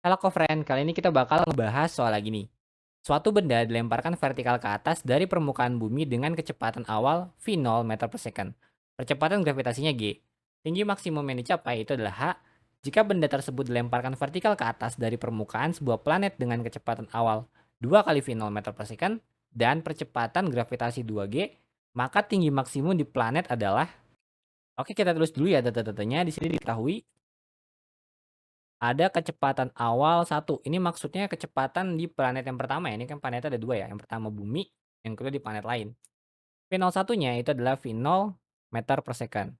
Halo co-friend, kali ini kita bakal ngebahas soal lagi nih. Suatu benda dilemparkan vertikal ke atas dari permukaan bumi dengan kecepatan awal V0 meter per second. Percepatan gravitasinya G. Tinggi maksimum yang dicapai itu adalah H. Jika benda tersebut dilemparkan vertikal ke atas dari permukaan sebuah planet dengan kecepatan awal 2 kali V0 meter per second dan percepatan gravitasi 2G, maka tinggi maksimum di planet adalah. Oke, kita tulis dulu ya data-datanya. Di sini diketahui ada kecepatan awal satu. Ini maksudnya kecepatan di planet yang pertama ya, ini kan planet ada 2 ya, yang pertama bumi, yang kedua di planet lain. V01-nya itu adalah V0 meter per second.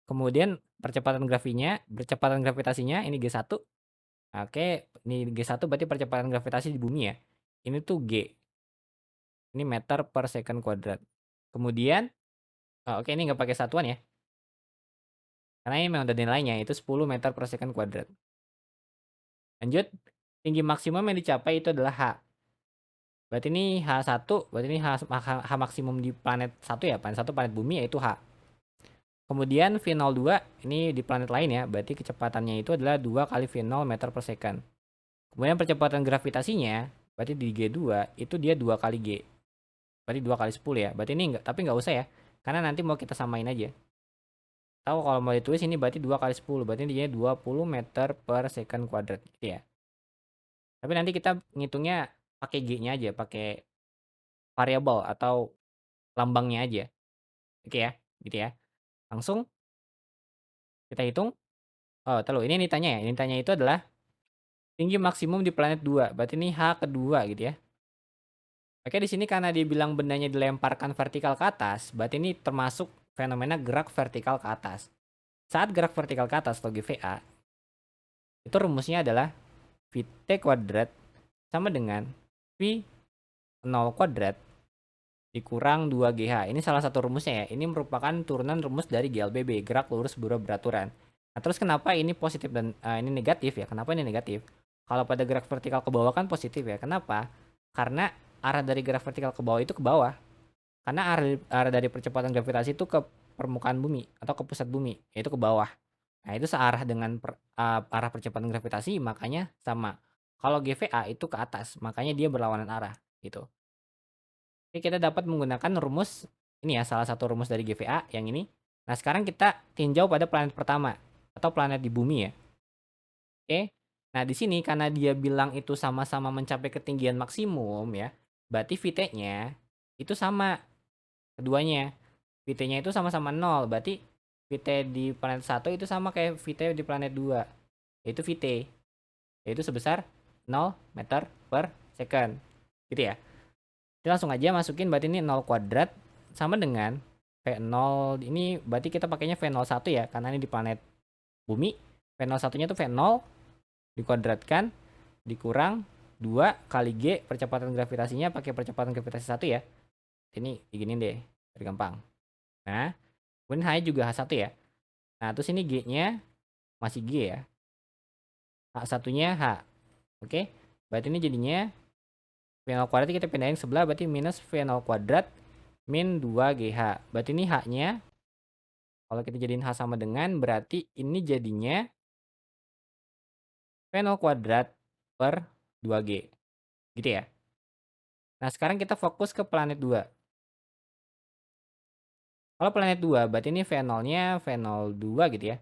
Kemudian percepatan gravitasinya ini G1. Oke, ini G1 berarti percepatan gravitasi di bumi ya. Ini tuh G, ini meter per second kuadrat. Kemudian, oke ini nggak pakai satuan ya, karena ini memang ada nilainya, itu 10 meter per second kuadrat. Lanjut, tinggi maksimum yang dicapai itu adalah H. Berarti ini H1, berarti ini H maksimum di planet 1 ya, planet 1 planet bumi yaitu H. Kemudian V02 ini di planet lain ya, berarti kecepatannya itu adalah 2 kali V0 meter per second. Kemudian percepatan gravitasinya, berarti di G2 itu dia 2 kali G. Berarti 2 kali 10 ya. Berarti ini enggak, tapi nggak usah ya. Karena nanti mau kita samain aja. Tahu kalau mau ditulis ini berarti 2 kali 10, berarti dia 20 meter per second kuadrat gitu ya. Tapi nanti kita ngitungnya pakai G-nya aja, pakai variabel atau lambangnya aja. Oke ya, gitu ya. Langsung kita hitung. Oh, terlalu ini nitanya ya. Nitanya itu adalah tinggi maksimum di planet 2. Berarti ini H kedua gitu ya. Oke, di sini karena dia bilang bendanya dilemparkan vertikal ke atas, berarti ini termasuk fenomena gerak vertikal ke atas. Saat gerak vertikal ke atas atau GVA, itu rumusnya adalah VT kuadrat sama dengan V0 kuadrat dikurang 2GH. Ini salah satu rumusnya ya. Ini merupakan turunan rumus dari GLBB, gerak lurus beraturan. Nah, terus kenapa ini positif dan ini negatif ya? Kenapa ini negatif? Kalau pada gerak vertikal ke bawah kan positif ya. Kenapa? Karena arah dari gerak vertikal ke bawah itu ke bawah. Karena arah dari percepatan gravitasi itu ke permukaan bumi atau ke pusat bumi, yaitu ke bawah. Nah, itu searah dengan arah percepatan gravitasi, makanya sama. Kalau GVA itu ke atas, makanya dia berlawanan arah gitu. Oke, kita dapat menggunakan rumus ini ya, salah satu rumus dari GVA yang ini. Nah, sekarang kita tinjau pada planet pertama atau planet di bumi ya. Oke. Nah, di sini karena dia bilang itu sama-sama mencapai ketinggian maksimum ya, berarti VT-nya itu sama keduanya. VT-nya itu sama-sama 0, berarti VT di planet 1 itu sama kayak VT di planet 2, yaitu VT, yaitu sebesar 0 meter per second. Gitu ya. Kita langsung aja masukin berarti ini 0 kuadrat sama dengan V0 ini berarti kita pakainya V01 ya karena ini di planet bumi. V01-nya tuh V0 dikuadratkan dikurang 2 kali G percepatan gravitasinya pakai percepatan gravitasi 1 ya. Ini diginin deh, biar gampang. Nah, kemudian H juga H1 ya. Nah, terus ini G-nya masih G ya. H1-nya H. Oke. Berarti ini jadinya V0 kuadrat kita pindahin sebelah berarti minus V0 kuadrat min 2GH. Berarti ini H-nya, kalau kita jadiin H sama dengan, berarti ini jadinya V0 kuadrat per 2G. Gitu ya. Nah, sekarang kita fokus ke planet 2. Kalau planet 2, berarti ini V0-nya V02 gitu ya.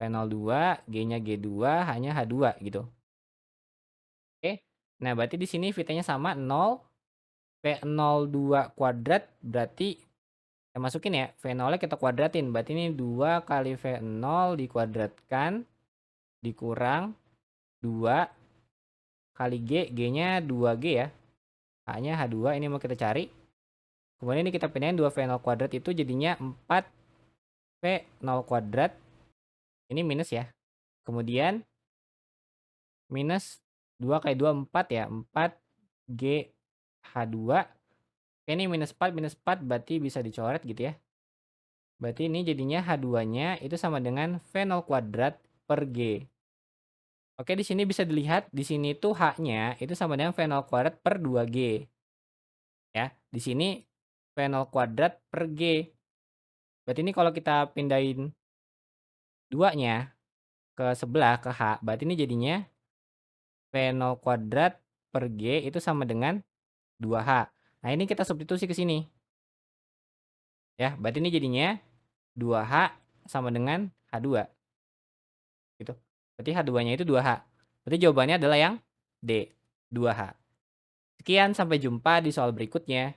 V02, G-nya G2, H-nya H2 gitu. Oke. Nah, berarti di sini VT-nya sama 0, V02 kuadrat berarti kita masukin ya, V0-nya kita kuadratin. Berarti ini 2 kali V0 dikuadratkan dikurang 2 kali G, G-nya 2G ya. H-nya H2, ini mau kita cari. Kemudian ini kita pindahin 2V0 kuadrat itu jadinya 4V0 kuadrat. Ini minus ya. Kemudian minus 2 kali 2, 4 ya. 4G H2. Oke, ini minus 4 berarti bisa dicoret gitu ya. Berarti ini jadinya H2-nya itu sama dengan V0 kuadrat per G. Oke, di sini bisa dilihat, di sini tuh H-nya itu sama dengan V0 kuadrat per 2G. Ya, di sini V0 kuadrat per G. Berarti ini kalau kita pindahin 2-nya ke sebelah, ke H, berarti ini jadinya V0 kuadrat per G itu sama dengan 2H. Nah, ini kita substitusi ke sini, ya. Berarti ini jadinya 2H sama dengan H2, gitu. Berarti H2-nya itu 2H. Berarti jawabannya adalah yang D, 2H. Sekian, sampai jumpa di soal berikutnya.